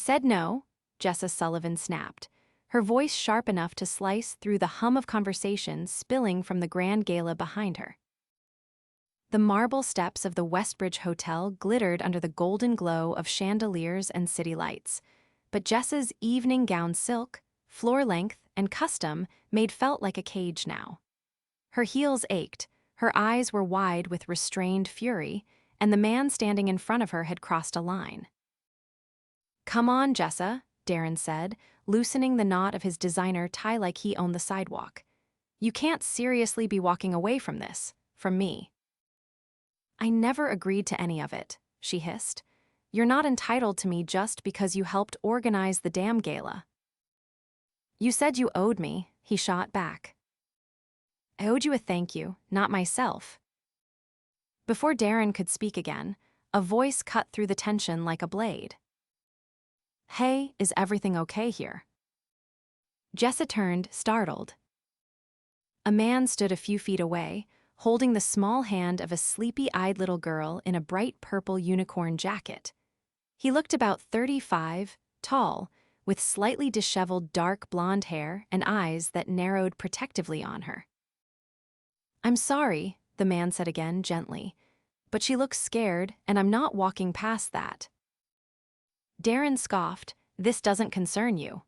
said no, Jessa Sullivan snapped, her voice sharp enough to slice through the hum of conversation spilling from the grand gala behind her. The marble steps of the Westbridge Hotel glittered under the golden glow of chandeliers and city lights, but Jessa's evening gown silk, floor length, and custom made felt like a cage now. Her heels ached, her eyes were wide with restrained fury, and the man standing in front of her had crossed a line. "Come on, Jessa," Darren said, loosening the knot of his designer tie like he owned the sidewalk. "You can't seriously be walking away from this, from me." "I never agreed to any of it," she hissed. "You're not entitled to me just because you helped organize the damn gala." "You said you owed me," he shot back. "I owed you a thank you, not myself." Before Darren could speak again, a voice cut through the tension like a blade. "Hey, is everything okay here?" Jessa turned, startled. A man stood a few feet away, holding the small hand of a sleepy-eyed little girl in a bright purple unicorn jacket. He looked about 35, tall, with slightly disheveled dark blonde hair and eyes that narrowed protectively on her. "I'm sorry," the man said again, gently, "but she looks scared, and I'm not walking past that." Darren scoffed, "This doesn't concern you."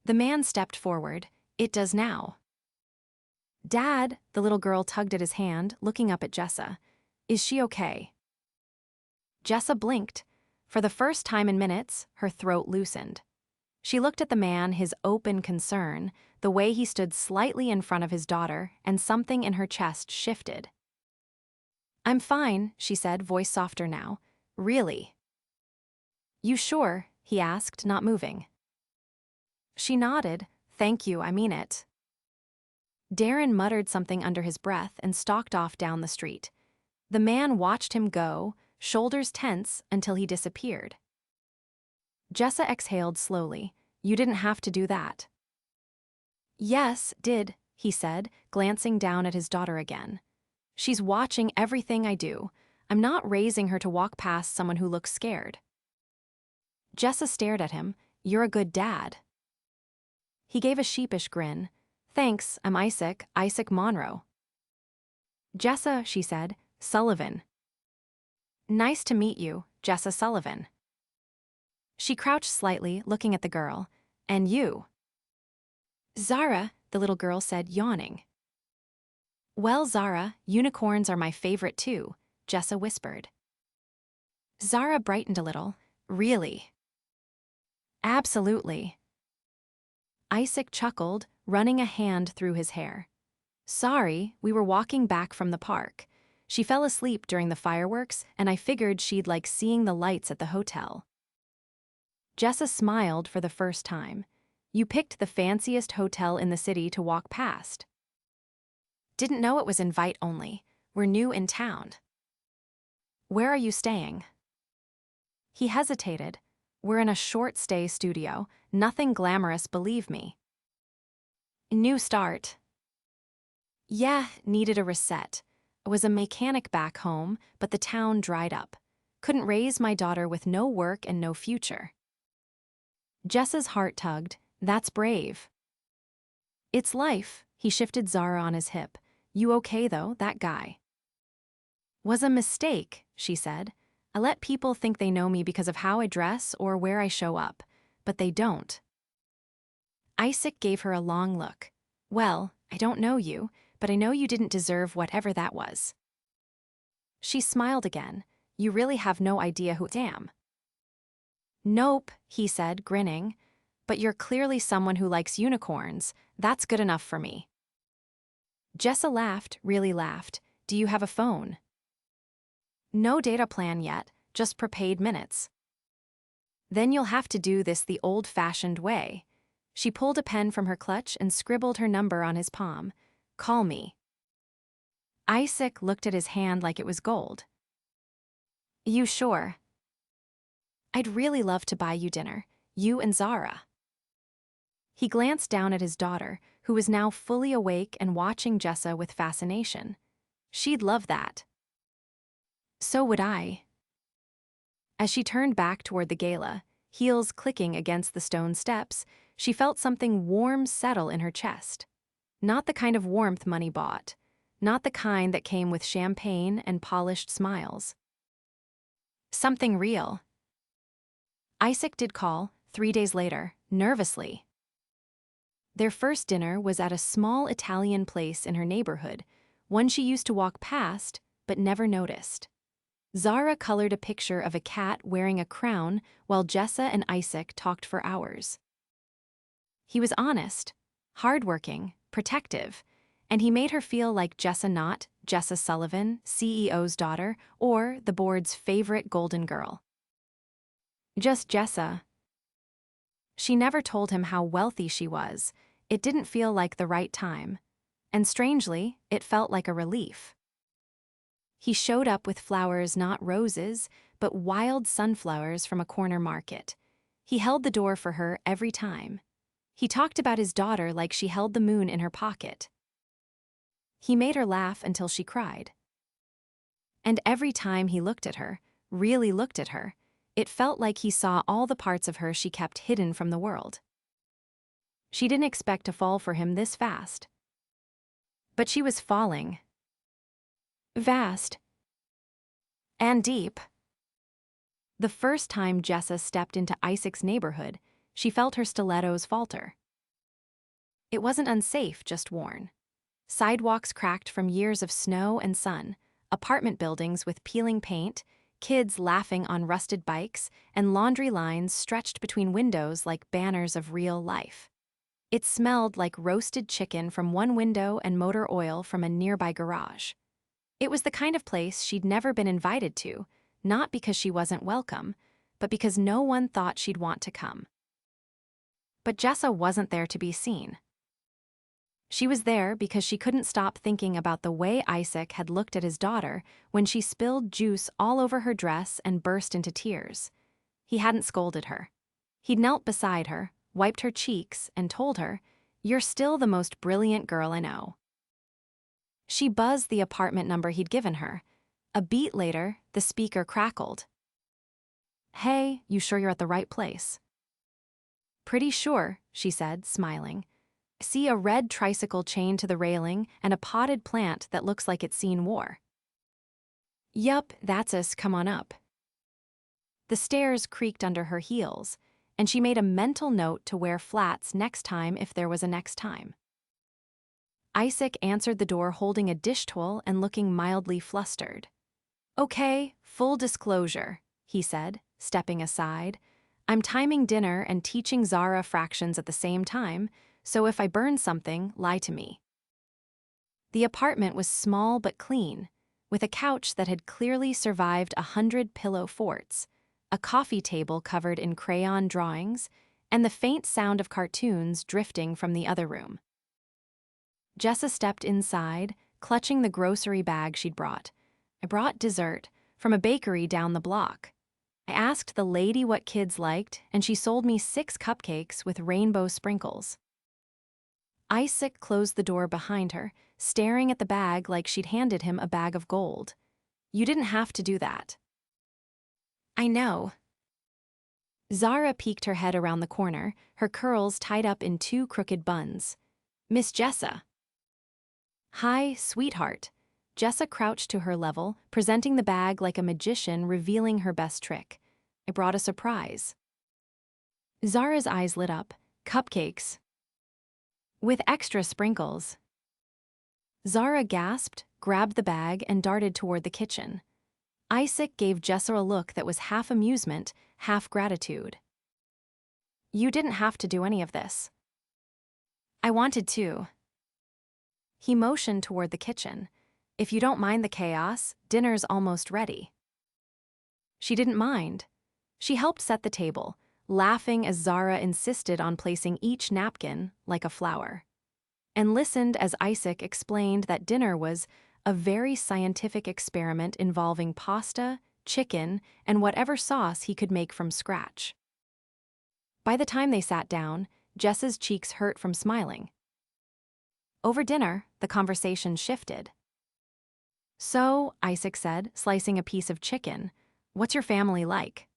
The man stepped forward. "It does now." "Dad," the little girl tugged at his hand, looking up at Jessa. "Is she okay?" Jessa blinked. For the first time in minutes, her throat loosened. She looked at the man, his open concern, the way he stood slightly in front of his daughter, and something in her chest shifted. "I'm fine," she said, voice softer now. "Really?" "You sure?" he asked, not moving. She nodded. "Thank you, I mean it." Darren muttered something under his breath and stalked off down the street. The man watched him go, shoulders tense, until he disappeared. Jessa exhaled slowly. "You didn't have to do that." "Yes, did," he said, glancing down at his daughter again. "She's watching everything I do. I'm not raising her to walk past someone who looks scared." Jessa stared at him. "You're a good dad." He gave a sheepish grin. "Thanks, I'm Isaac Monroe." "Jessa," she said, "Sullivan." "Nice to meet you, Jessa Sullivan." She crouched slightly, looking at the girl. "And you?" "Zara," the little girl said, yawning. "Well, Zara, unicorns are my favorite too," Jessa whispered. Zara brightened a little. "Really?" "Absolutely." Isaac chuckled, running a hand through his hair. "Sorry, we were walking back from the park. She fell asleep during the fireworks, and I figured she'd like seeing the lights at the hotel." Jessa smiled for the first time. "You picked the fanciest hotel in the city to walk past." "Didn't know it was invite only. We're new in town." "Where are you staying?" He hesitated. "We're in a short-stay studio. Nothing glamorous, believe me." "New start." "Yeah, needed a reset. I was a mechanic back home, but the town dried up. Couldn't raise my daughter with no work and no future." Jessa's heart tugged. "That's brave." "It's life." He shifted Zara on his hip. "You okay, though, that guy?" "Was a mistake," she said. "I let people think they know me because of how I dress or where I show up, but they don't." Isaac gave her a long look. "Well, I don't know you, but I know you didn't deserve whatever that was." She smiled again. "You really have no idea who I am." "Nope," he said, grinning. "But you're clearly someone who likes unicorns. That's good enough for me." Jessa laughed, really laughed. "Do you have a phone?" "No data plan yet, just prepaid minutes." "Then you'll have to do this the old-fashioned way." She pulled a pen from her clutch and scribbled her number on his palm. "Call me." Isaac looked at his hand like it was gold. "You sure?" "I'd really love to buy you dinner, you and Zara." He glanced down at his daughter, who was now fully awake and watching Jessa with fascination. She'd love that. "So would I." As she turned back toward the gala, heels clicking against the stone steps, she felt something warm settle in her chest. Not the kind of warmth money bought. Not the kind that came with champagne and polished smiles. Something real. Isaac did call, 3 days later, nervously. Their first dinner was at a small Italian place in her neighborhood, one she used to walk past but never noticed. Zara colored a picture of a cat wearing a crown while Jessa and Isaac talked for hours. He was honest, hardworking, protective, and he made her feel like Jessa Sullivan, CEO's daughter, or the board's favorite golden girl. Just Jessa. She never told him how wealthy she was. It didn't feel like the right time. And strangely, it felt like a relief. He showed up with flowers, not roses, but wild sunflowers from a corner market. He held the door for her every time. He talked about his daughter like she held the moon in her pocket. He made her laugh until she cried. And every time he looked at her, really looked at her, it felt like he saw all the parts of her she kept hidden from the world. She didn't expect to fall for him this fast. But she was falling. Vast. And deep. The first time Jessa stepped into Isaac's neighborhood, she felt her stilettos falter. It wasn't unsafe, just worn. Sidewalks cracked from years of snow and sun, apartment buildings with peeling paint, kids laughing on rusted bikes, and laundry lines stretched between windows like banners of real life. It smelled like roasted chicken from one window and motor oil from a nearby garage. It was the kind of place she'd never been invited to, not because she wasn't welcome, but because no one thought she'd want to come. But Jessa wasn't there to be seen. She was there because she couldn't stop thinking about the way Isaac had looked at his daughter when she spilled juice all over her dress and burst into tears. He hadn't scolded her. He'd knelt beside her, wiped her cheeks, and told her, "You're still the most brilliant girl I know." She buzzed the apartment number he'd given her. A beat later, the speaker crackled. "Hey, you sure you're at the right place?" "Pretty sure," she said, smiling. "See a red tricycle chained to the railing and a potted plant that looks like it's seen war." "Yup, that's us, come on up." The stairs creaked under her heels, and she made a mental note to wear flats next time if there was a next time. Isaac answered the door holding a dish towel and looking mildly flustered. "Okay, full disclosure," he said, stepping aside. "I'm timing dinner and teaching Zara fractions at the same time, so if I burn something, lie to me." The apartment was small but clean, with a couch that had clearly survived 100 pillow forts, a coffee table covered in crayon drawings, and the faint sound of cartoons drifting from the other room. Jessa stepped inside, clutching the grocery bag she'd brought. "I brought dessert from a bakery down the block. I asked the lady what kids liked, and she sold me 6 cupcakes with rainbow sprinkles." Isaac closed the door behind her, staring at the bag like she'd handed him a bag of gold. "You didn't have to do that." "I know." Zara peeked her head around the corner, her curls tied up in 2 crooked buns. "Miss Jessa." "Hi, sweetheart." Jessa crouched to her level, presenting the bag like a magician revealing her best trick. "I brought a surprise." Zara's eyes lit up. "Cupcakes. With extra sprinkles." Zara gasped, grabbed the bag, and darted toward the kitchen. Isaac gave Jessa a look that was half amusement, half gratitude. "You didn't have to do any of this." "I wanted to." He motioned toward the kitchen. "If you don't mind the chaos, dinner's almost ready." She didn't mind. She helped set the table, laughing as Zara insisted on placing each napkin like a flower, and listened as Isaac explained that dinner was a very scientific experiment involving pasta, chicken, and whatever sauce he could make from scratch. By the time they sat down, Jessa's cheeks hurt from smiling. Over dinner, the conversation shifted. "So," Isaac said, slicing a piece of chicken, "what's your family like?"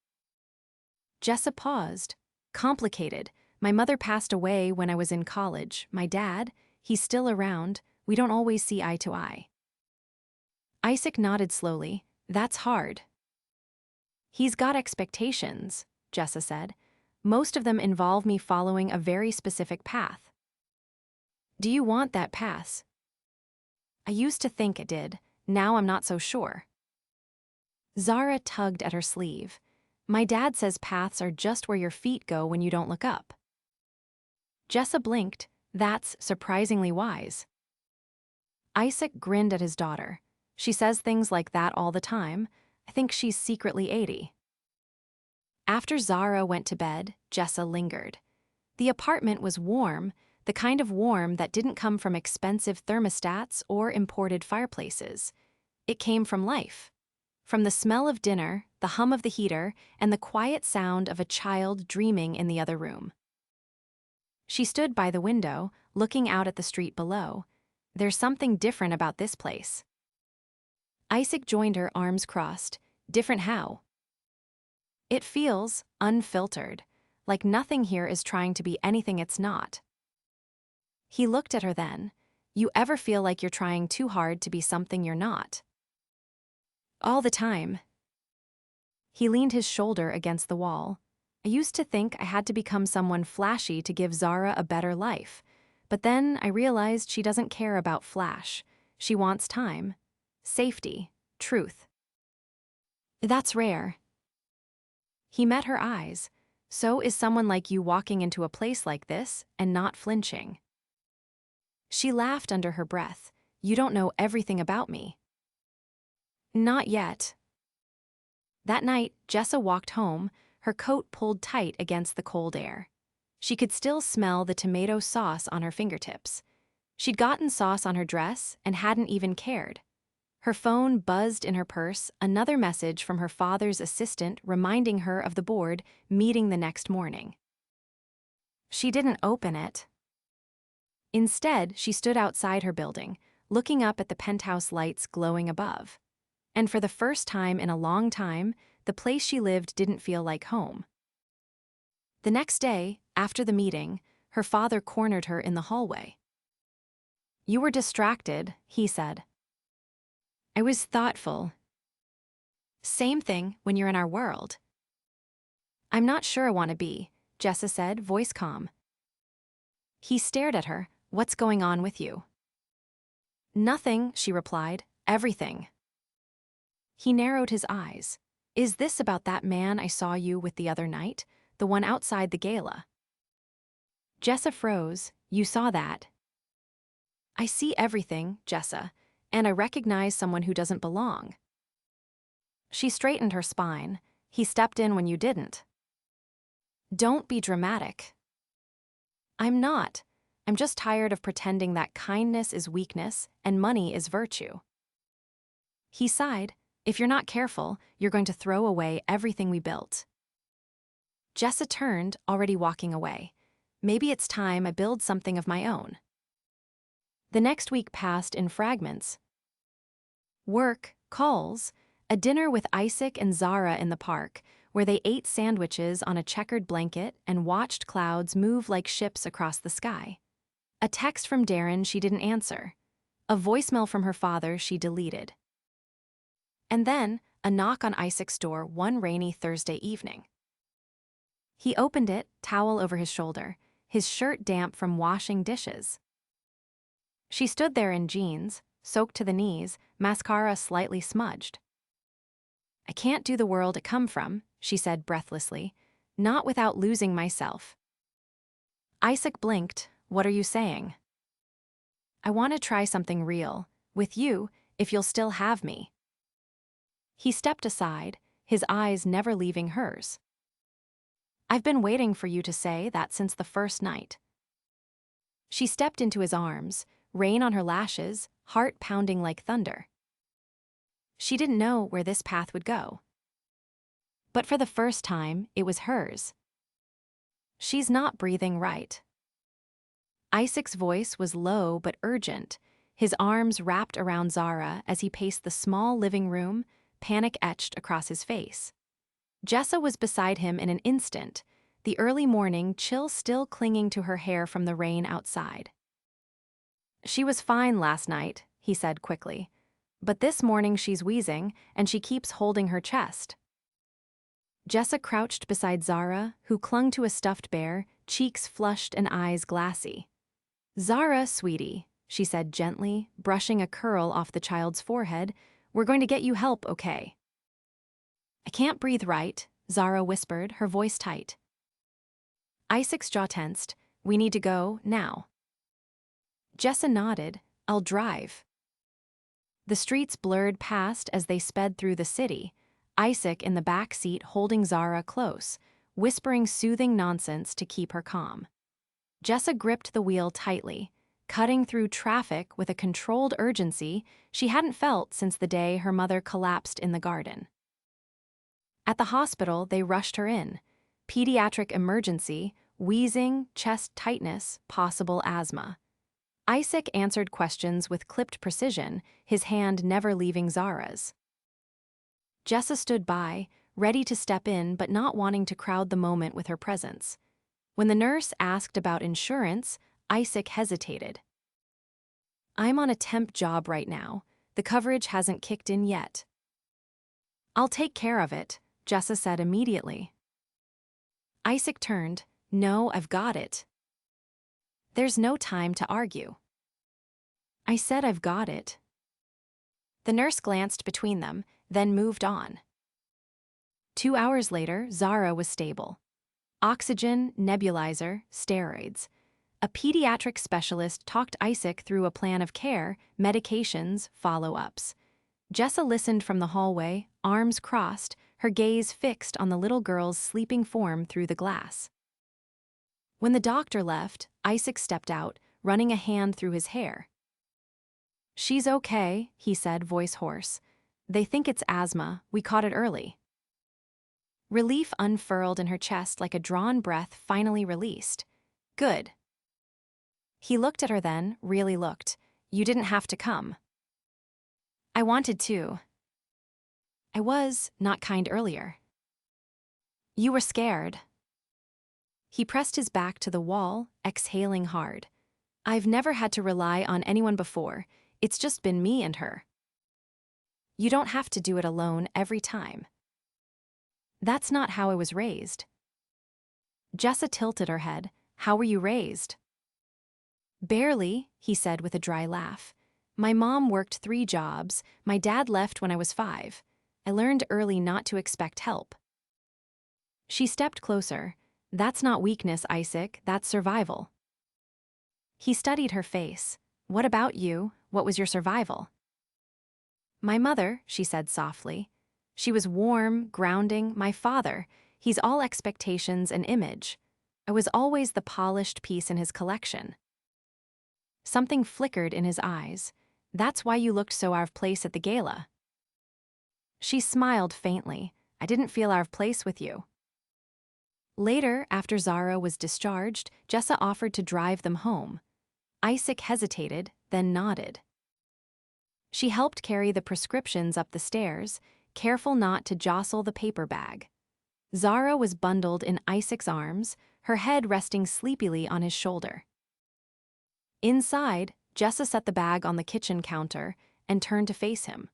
Jessa paused. Complicated. My mother passed away when I was in college. My dad, he's still around. We don't always see eye to eye. Isaac nodded slowly. That's hard. He's got expectations, Jessa said. Most of them involve me following a very specific path. Do you want that path? I used to think it did. Now I'm not so sure. Zara tugged at her sleeve. My dad says paths are just where your feet go when you don't look up. Jessa blinked. That's surprisingly wise. Isaac grinned at his daughter. She says things like that all the time. I think she's secretly 80. After Zara went to bed, Jessa lingered. The apartment was warm, the kind of warm that didn't come from expensive thermostats or imported fireplaces. It came from life. From the smell of dinner, the hum of the heater, and the quiet sound of a child dreaming in the other room. She stood by the window, looking out at the street below. There's something different about this place. Isaac joined her, arms crossed. Different how? It feels unfiltered, like nothing here is trying to be anything it's not. He looked at her then. You ever feel like you're trying too hard to be something you're not? All the time. He leaned his shoulder against the wall. I used to think I had to become someone flashy to give Zara a better life, but then I realized she doesn't care about flash. She wants time, safety, truth. That's rare. He met her eyes. So is someone like you walking into a place like this and not flinching. She laughed under her breath. You don't know everything about me. Not yet. That night, Jessa walked home, her coat pulled tight against the cold air. She could still smell the tomato sauce on her fingertips. She'd gotten sauce on her dress and hadn't even cared. Her phone buzzed in her purse, another message from her father's assistant reminding her of the board meeting the next morning. She didn't open it. Instead, she stood outside her building, looking up at the penthouse lights glowing above. And for the first time in a long time, the place she lived didn't feel like home. The next day, after the meeting, her father cornered her in the hallway. You were distracted, he said. I was thoughtful. Same thing when you're in our world. I'm not sure I want to be, Jessa said, voice calm. He stared at her. What's going on with you? Nothing, she replied. Everything. He narrowed his eyes. Is this about that man I saw you with the other night, the one outside the gala? Jessa froze. You saw that? I see everything, Jessa, and I recognize someone who doesn't belong. She straightened her spine. He stepped in when you didn't. Don't be dramatic. I'm not. I'm just tired of pretending that kindness is weakness and money is virtue. He sighed. If you're not careful, you're going to throw away everything we built. Jessa turned, already walking away. Maybe it's time I build something of my own. The next week passed in fragments. Work, calls, a dinner with Isaac and Zara in the park, where they ate sandwiches on a checkered blanket and watched clouds move like ships across the sky. A text from Darren she didn't answer. A voicemail from her father she deleted. And then, a knock on Isaac's door one rainy Thursday evening. He opened it, towel over his shoulder, his shirt damp from washing dishes. She stood there in jeans, soaked to the knees, mascara slightly smudged. I can't do the world I come from, she said breathlessly, not without losing myself. Isaac blinked. What are you saying? I want to try something real, with you, if you'll still have me. He stepped aside, his eyes never leaving hers. I've been waiting for you to say that since the first night. She stepped into his arms, rain on her lashes, heart pounding like thunder. She didn't know where this path would go. But for the first time, it was hers. She's not breathing right. Isaac's voice was low but urgent, his arms wrapped around Zara as he paced the small living room, panic etched across his face. Jessa was beside him in an instant, the early morning chill still clinging to her hair from the rain outside. "She was fine last night," he said quickly. "But this morning she's wheezing, and she keeps holding her chest." Jessa crouched beside Zara, who clung to a stuffed bear, cheeks flushed and eyes glassy. "Zara, sweetie," she said gently, brushing a curl off the child's forehead, "we're going to get you help, okay?" "I can't breathe right," Zara whispered, her voice tight. Isaac's jaw tensed. "We need to go, now." Jessa nodded. "I'll drive." The streets blurred past as they sped through the city, Isaac in the back seat holding Zara close, whispering soothing nonsense to keep her calm. Jessa gripped the wheel tightly, cutting through traffic with a controlled urgency she hadn't felt since the day her mother collapsed in the garden. At the hospital, they rushed her in. Pediatric emergency, wheezing, chest tightness, possible asthma. Isaac answered questions with clipped precision, his hand never leaving Zara's. Jessa stood by, ready to step in but not wanting to crowd the moment with her presence. When the nurse asked about insurance, Isaac hesitated. "I'm on a temp job right now. The coverage hasn't kicked in yet." "I'll take care of it," Jessa said immediately. Isaac turned. "No, I've got it." "There's no time to argue." "I said I've got it." The nurse glanced between them, then moved on. 2 hours later, Zara was stable. Oxygen, nebulizer, steroids. A pediatric specialist talked Isaac through a plan of care, medications, follow-ups. Jessa listened from the hallway, arms crossed, her gaze fixed on the little girl's sleeping form through the glass. When the doctor left, Isaac stepped out, running a hand through his hair. "She's okay," he said, voice hoarse. "They think it's asthma. We caught it early." Relief unfurled in her chest like a drawn breath finally released. "Good." He looked at her then, really looked. "You didn't have to come." "I wanted to. I was not kind earlier." "You were scared." He pressed his back to the wall, exhaling hard. "I've never had to rely on anyone before. It's just been me and her." "You don't have to do it alone every time." "That's not how I was raised." Jessa tilted her head. "How were you raised?" "Barely," he said with a dry laugh. "My mom worked 3 jobs. My dad left when I was 5. I learned early not to expect help." She stepped closer. "That's not weakness, Isaac. That's survival." He studied her face. "What about you? What was your survival?" "My mother," she said softly. "She was warm, grounding. My father, he's all expectations and image. I was always the polished piece in his collection." Something flickered in his eyes. "That's why you looked so out of place at the gala." She smiled faintly. "I didn't feel out of place with you." Later, after Zara was discharged, Jessa offered to drive them home. Isaac hesitated, then nodded. She helped carry the prescriptions up the stairs, careful not to jostle the paper bag. Zara was bundled in Isaac's arms, her head resting sleepily on his shoulder. Inside, Jessa set the bag on the kitchen counter and turned to face him.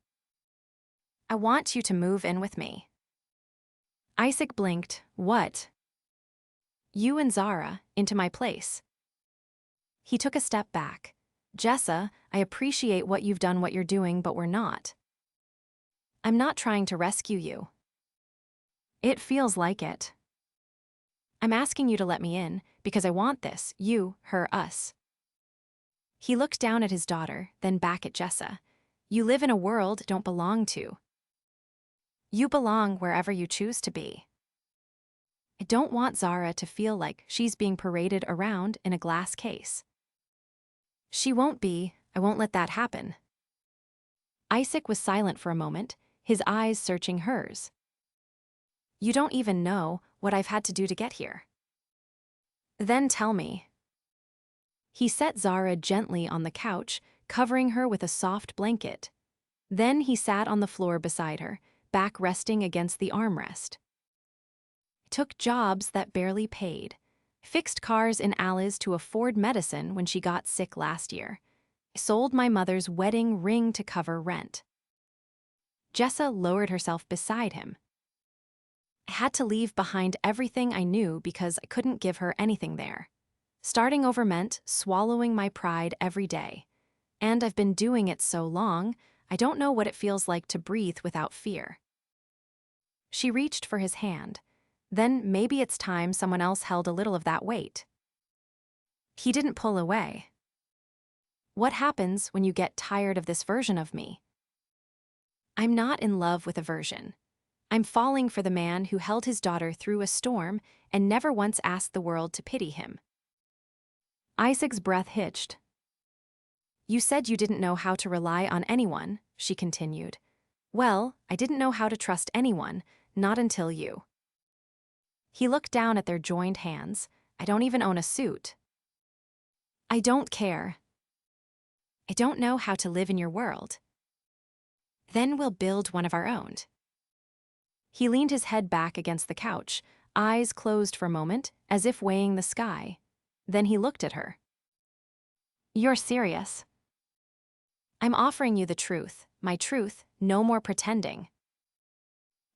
"I want you to move in with me." Isaac blinked. "What?" "You and Zara, into my place." He took a step back. "Jessa, I appreciate what you've done, what you're doing, but we're not. I'm not trying to rescue you." "It feels like it." "I'm asking you to let me in, because I want this, you, her, us." He looked down at his daughter, then back at Jessa. "You live in a world don't belong to. You belong wherever you choose to be." "I don't want Zara to feel like she's being paraded around in a glass case." "She won't be. I won't let that happen." Isaac was silent for a moment, his eyes searching hers. "You don't even know what I've had to do to get here." "Then tell me." He set Zara gently on the couch, covering her with a soft blanket. Then he sat on the floor beside her, back resting against the armrest. took jobs that barely paid, fixed cars in alleys to afford medicine when she got sick last year, sold my mother's wedding ring to cover rent. Jessa lowered herself beside him. I had to leave behind everything I knew because I couldn't give her anything there. Starting over meant swallowing my pride every day. And I've been doing it so long, I don't know what it feels like to breathe without fear. She reached for his hand. Then maybe it's time someone else held a little of that weight. He didn't pull away. What happens when you get tired of this version of me? I'm not in love with a version. I'm falling for the man who held his daughter through a storm and never once asked the world to pity him. Isaac's breath hitched. You said you didn't know how to rely on anyone, she continued. Well, I didn't know how to trust anyone, not until you. He looked down at their joined hands. I don't even own a suit. I don't care. I don't know how to live in your world. Then we'll build one of our own. He leaned his head back against the couch, eyes closed for a moment, as if weighing the sky. Then he looked at her. You're serious. I'm offering you the truth, my truth, no more pretending.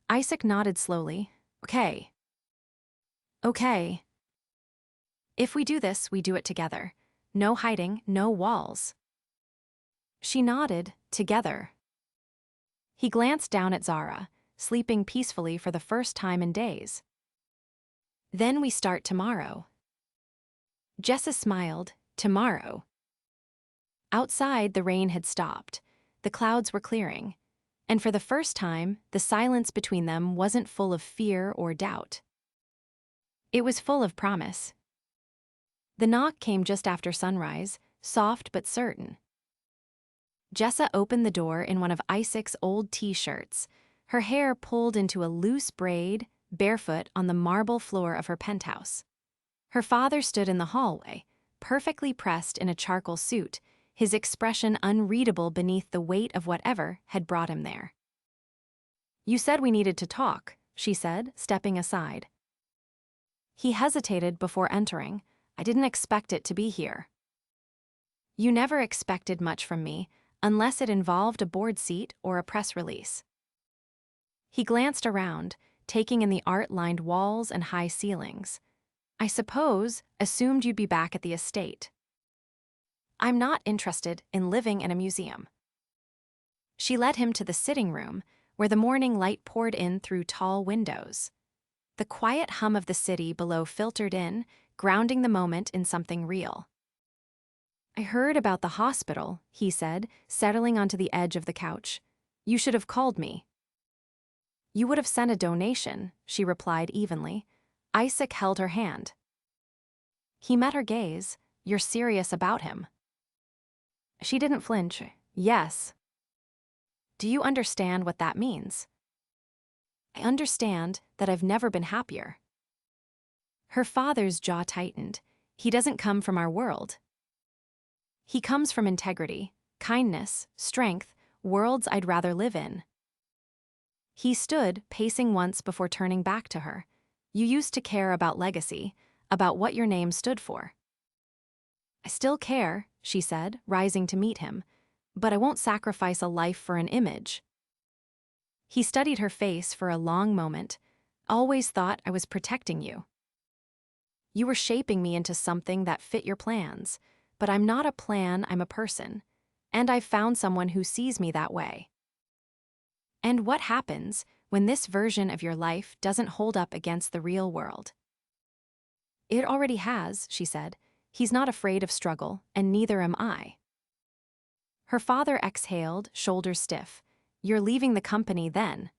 Isaac nodded slowly. Okay. Okay. If we do this, we do it together. No hiding, no walls. She nodded, together. He glanced down at Zara, sleeping peacefully for the first time in days. Then we start tomorrow. Jessa smiled. Tomorrow. Outside, the rain had stopped. The clouds were clearing. And for the first time, the silence between them wasn't full of fear or doubt. It was full of promise. The knock came just after sunrise, soft but certain. Jessa opened the door in one of Isaac's old t-shirts, her hair pulled into a loose braid, barefoot on the marble floor of her penthouse. Her father stood in the hallway, perfectly pressed in a charcoal suit, his expression unreadable beneath the weight of whatever had brought him there. You said we needed to talk, she said, stepping aside. He hesitated before entering. I didn't expect it to be here. You never expected much from me, unless it involved a board seat or a press release. He glanced around, taking in the art-lined walls and high ceilings. I suppose, assumed you'd be back at the estate. I'm not interested in living in a museum. She led him to the sitting room, where the morning light poured in through tall windows. The quiet hum of the city below filtered in, grounding the moment in something real. I heard about the hospital, he said, settling onto the edge of the couch. You should have called me. You would have sent a donation, she replied evenly. Isaac held her hand. He met her gaze. You're serious about him. She didn't flinch. Yes. Do you understand what that means? I understand that I've never been happier. Her father's jaw tightened. He doesn't come from our world. He comes from integrity, kindness, strength, worlds I'd rather live in. He stood, pacing once before turning back to her. You used to care about legacy, about what your name stood for. I still care, she said, rising to meet him, but I won't sacrifice a life for an image. He studied her face for a long moment. Always thought I was protecting you. You were shaping me into something that fit your plans, but I'm not a plan, I'm a person, and I've found someone who sees me that way. And what happens when this version of your life doesn't hold up against the real world? It already has, she said. He's not afraid of struggle, and neither am I. Her father exhaled, shoulders stiff. You're leaving the company then.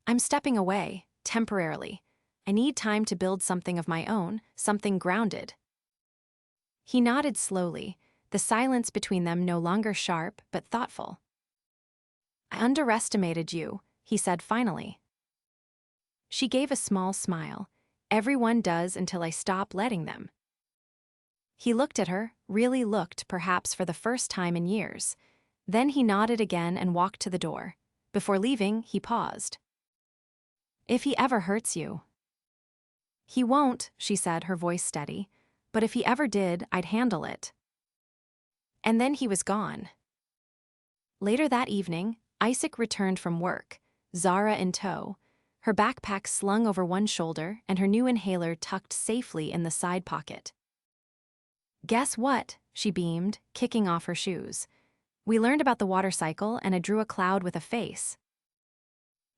I'm stepping away, temporarily. I need time to build something of my own, something grounded. He nodded slowly, the silence between them no longer sharp but thoughtful. I underestimated you, he said finally. She gave a small smile. Everyone does until I stop letting them. He looked at her, really looked perhaps for the first time in years. Then he nodded again and walked to the door. Before leaving, he paused. If he ever hurts you, He won't, she said, her voice steady. But if he ever did, I'd handle it. And then he was gone. Later that evening, Isaac returned from work, Zara in tow, her backpack slung over one shoulder and her new inhaler tucked safely in the side pocket. Guess what? She beamed, kicking off her shoes. We learned about the water cycle and I drew a cloud with a face.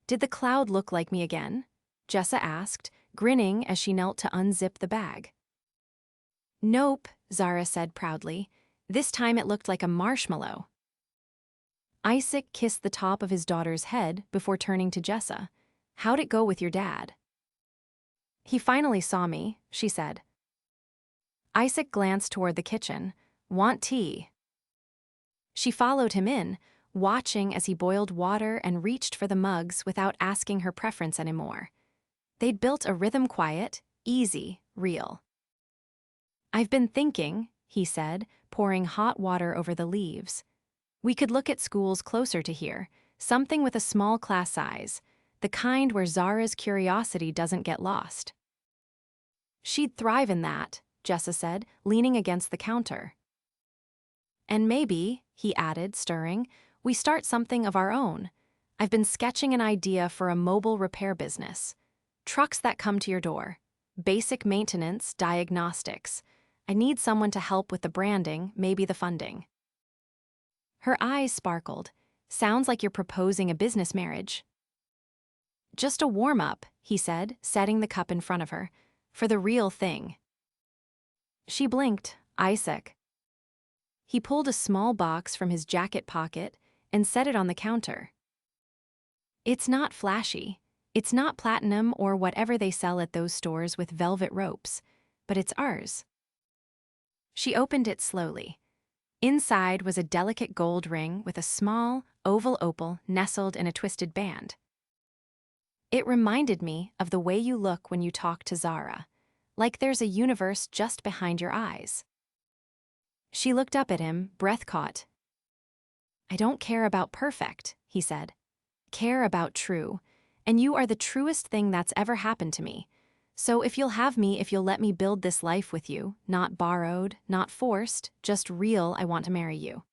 Did the cloud look like me again? Jessa asked, grinning as she knelt to unzip the bag. Nope, Zara said proudly. This time it looked like a marshmallow. Isaac kissed the top of his daughter's head before turning to Jessa. How'd it go with your dad? He finally saw me, she said. Isaac glanced toward the kitchen. Want tea? She followed him in, watching as he boiled water and reached for the mugs without asking her preference anymore. They'd built a rhythm quiet, easy, real. I've been thinking, he said, pouring hot water over the leaves. We could look at schools closer to here, something with a small class size, the kind where Zara's curiosity doesn't get lost. She'd thrive in that, Jessa said, leaning against the counter. And maybe, he added, stirring, we start something of our own. I've been sketching an idea for a mobile repair business. Trucks that come to your door. Basic maintenance, diagnostics. I need someone to help with the branding, maybe the funding. Her eyes sparkled. Sounds like you're proposing a business marriage. Just a warm-up, he said, setting the cup in front of her. For the real thing. She blinked. Isaac. He pulled a small box from his jacket pocket and set it on the counter. It's not flashy. It's not platinum or whatever they sell at those stores with velvet ropes, but it's ours. She opened it slowly. Inside was a delicate gold ring with a small, oval opal nestled in a twisted band. It reminded me of the way you look when you talk to Zara, like there's a universe just behind your eyes. She looked up at him, breath caught. I don't care about perfect, he said. Care about true, and you are the truest thing that's ever happened to me. So if you'll have me, if you'll let me build this life with you, not borrowed, not forced, just real, I want to marry you.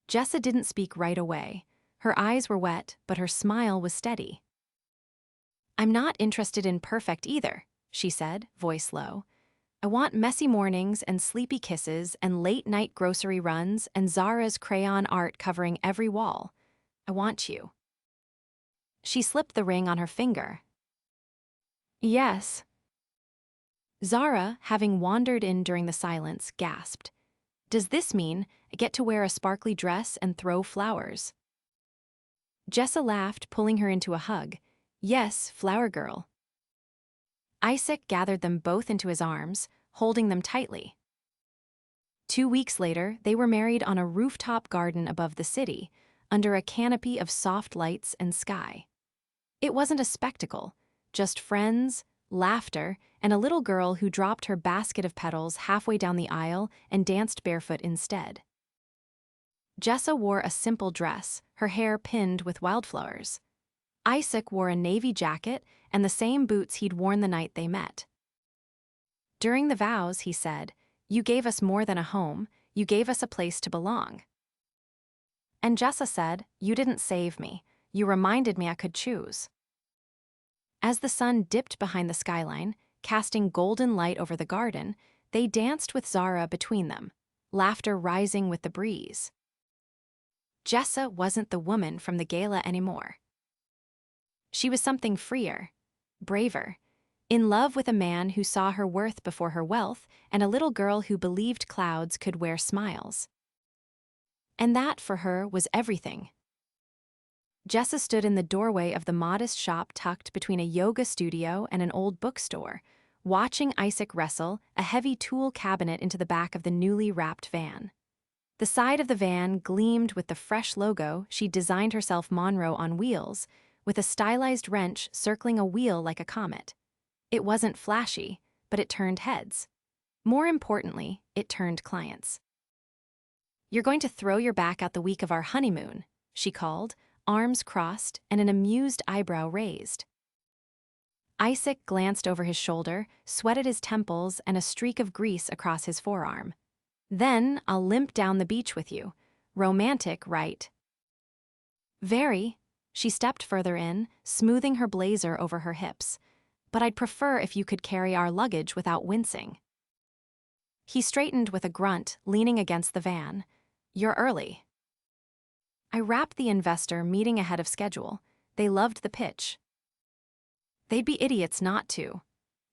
Jessa didn't speak right away. Her eyes were wet, but her smile was steady. I'm not interested in perfect either, she said, voice low. I want messy mornings and sleepy kisses and late-night grocery runs and Zara's crayon art covering every wall. I want you. She slipped the ring on her finger. Yes. Zara, having wandered in during the silence, gasped. Does this mean I get to wear a sparkly dress and throw flowers? Jessa laughed, pulling her into a hug. Yes, flower girl. Isaac gathered them both into his arms, holding them tightly. 2 weeks later, they were married on a rooftop garden above the city, under a canopy of soft lights and sky. It wasn't a spectacle, just friends, laughter, and a little girl who dropped her basket of petals halfway down the aisle and danced barefoot instead. Jessa wore a simple dress, her hair pinned with wildflowers. Isaac wore a navy jacket and the same boots he'd worn the night they met. During the vows, he said, "You gave us more than a home, you gave us a place to belong." And Jessa said, "You didn't save me, you reminded me I could choose." As the sun dipped behind the skyline, casting golden light over the garden, they danced with Zara between them, laughter rising with the breeze. Jessa wasn't the woman from the Gala anymore. She was something freer, braver, in love with a man who saw her worth before her wealth and a little girl who believed clouds could wear smiles. And that, for her, was everything. Jessa stood in the doorway of the modest shop tucked between a yoga studio and an old bookstore, watching Isaac wrestle a heavy tool cabinet into the back of the newly wrapped van. The side of the van gleamed with the fresh logo she'd designed herself, Monroe on wheels, with a stylized wrench circling a wheel like a comet. It wasn't flashy, but it turned heads. More importantly, it turned clients. "You're going to throw your back out the week of our honeymoon," she called, arms crossed and an amused eyebrow raised. Isaac glanced over his shoulder, sweated his temples, and a streak of grease across his forearm. Then I'll limp down the beach with you. Romantic, right? Very. She stepped further in, smoothing her blazer over her hips. But I'd prefer if you could carry our luggage without wincing. He straightened with a grunt, leaning against the van. You're early. I wrapped the investor meeting ahead of schedule. They loved the pitch. They'd be idiots not to.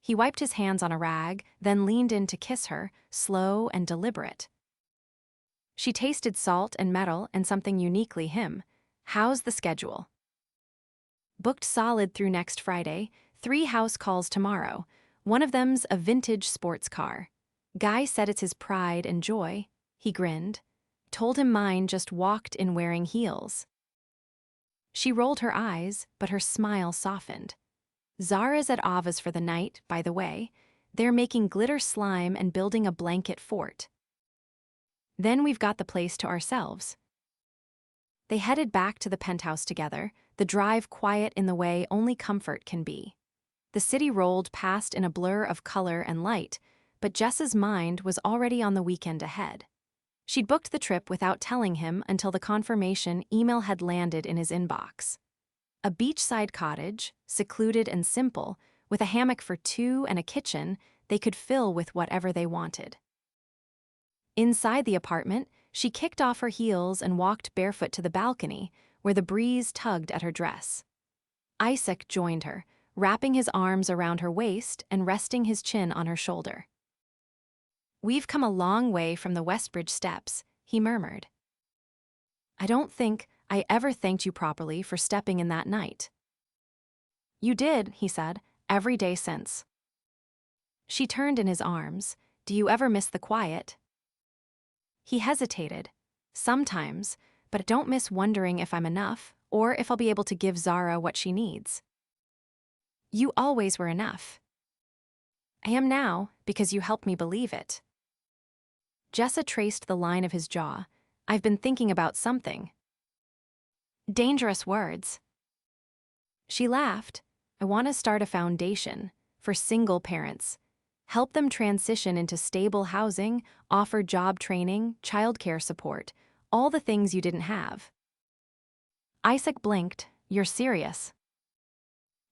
He wiped his hands on a rag, then leaned in to kiss her, slow and deliberate. She tasted salt and metal and something uniquely him. How's the schedule? Booked solid through next Friday, 3 house calls tomorrow. One of them's a vintage sports car. Guy said it's his pride and joy. He grinned. Told him mine just walked in wearing heels. She rolled her eyes, but her smile softened. Zara's at Ava's for the night, by the way. They're making glitter slime and building a blanket fort. Then we've got the place to ourselves. They headed back to the penthouse together, the drive quiet in the way only comfort can be. The city rolled past in a blur of color and light, but Jessa's mind was already on the weekend ahead. She'd booked the trip without telling him until the confirmation email had landed in his inbox. A beachside cottage, secluded and simple, with a hammock for 2 and a kitchen they could fill with whatever they wanted. Inside the apartment, she kicked off her heels and walked barefoot to the balcony, where the breeze tugged at her dress. Isaac joined her, wrapping his arms around her waist and resting his chin on her shoulder. We've come a long way from the Westbridge steps, he murmured. I don't think I ever thanked you properly for stepping in that night. You did, he said, every day since. She turned in his arms. Do you ever miss the quiet? He hesitated. Sometimes, but don't miss wondering if I'm enough, or if I'll be able to give Zara what she needs. You always were enough. I am now, because you helped me believe it. Jessa traced the line of his jaw. I've been thinking about something. Dangerous words. She laughed. I want to start a foundation for single parents. Help them transition into stable housing, offer job training, childcare support, all the things you didn't have. Isaac blinked. You're serious.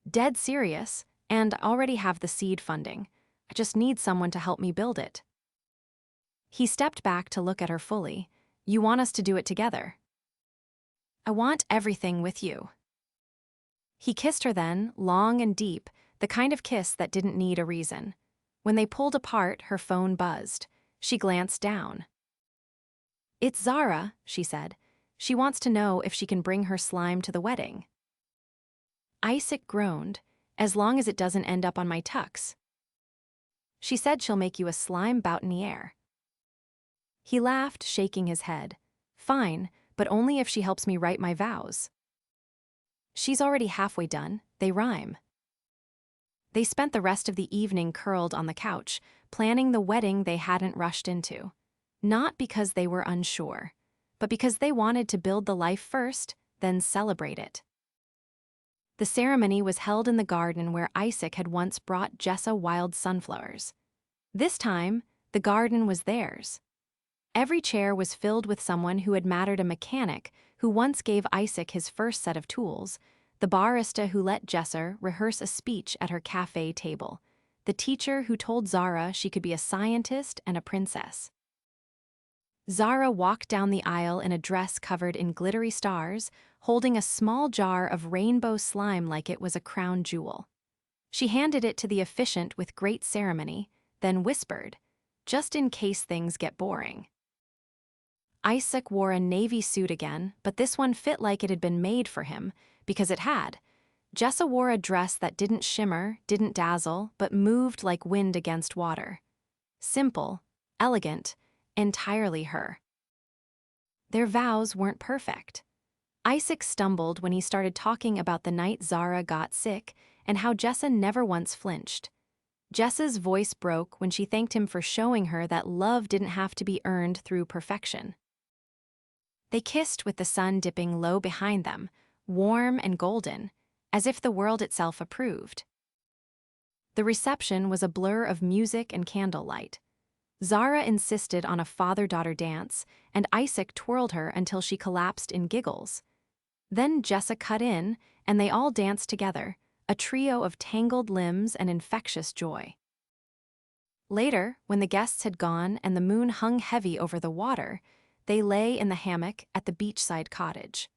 Dead serious, and I already have the seed funding. I just need someone to help me build it. He stepped back to look at her fully. You want us to do it together. I want everything with you. He kissed her then, long and deep, the kind of kiss that didn't need a reason. When they pulled apart, her phone buzzed. She glanced down. It's Zara, she said. She wants to know if she can bring her slime to the wedding. Isaac groaned. As long as it doesn't end up on my tux. She said she'll make you a slime boutonniere. He laughed, shaking his head. Fine, but only if she helps me write my vows. She's already halfway done. They rhyme. They spent the rest of the evening curled on the couch, planning the wedding they hadn't rushed into. Not because they were unsure, but because they wanted to build the life first, then celebrate it. The ceremony was held in the garden where Isaac had once brought Jessa wild sunflowers. This time, the garden was theirs. Every chair was filled with someone who had mattered, a mechanic who once gave Isaac his first set of tools, the barista who let Jessa rehearse a speech at her cafe table, the teacher who told Zara she could be a scientist and a princess. Zara walked down the aisle in a dress covered in glittery stars, holding a small jar of rainbow slime like it was a crown jewel. She handed it to the officiant with great ceremony, then whispered, just in case things get boring. Isaac wore a navy suit again, but this one fit like it had been made for him, because it had. Jessa wore a dress that didn't shimmer, didn't dazzle, but moved like wind against water. Simple, elegant, entirely her. Their vows weren't perfect. Isaac stumbled when he started talking about the night Zara got sick and how Jessa never once flinched. Jessa's voice broke when she thanked him for showing her that love didn't have to be earned through perfection. They kissed with the sun dipping low behind them, warm and golden, as if the world itself approved. The reception was a blur of music and candlelight. Zara insisted on a father-daughter dance, and Isaac twirled her until she collapsed in giggles. Then Jessa cut in, and they all danced together, a trio of tangled limbs and infectious joy. Later, when the guests had gone and the moon hung heavy over the water, they lay in the hammock at the beachside cottage.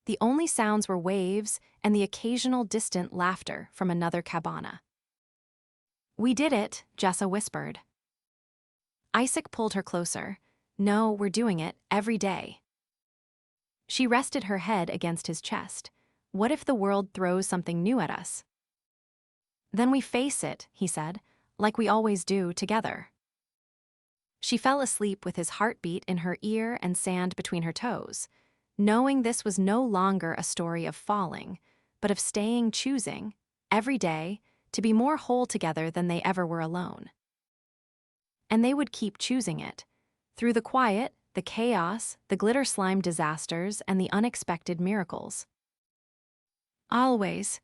The only sounds were waves and the occasional distant laughter from another cabana. "We did it," Jessa whispered. Isaac pulled her closer. "No, we're doing it every day." She rested her head against his chest. "What if the world throws something new at us?" "Then we face it," he said, "like we always do together." She fell asleep with his heartbeat in her ear and sand between her toes, knowing this was no longer a story of falling, but of choosing, every day, to be more whole together than they ever were alone. And they would keep choosing it, through the quiet, the chaos, the glitter slime disasters, and the unexpected miracles. Always,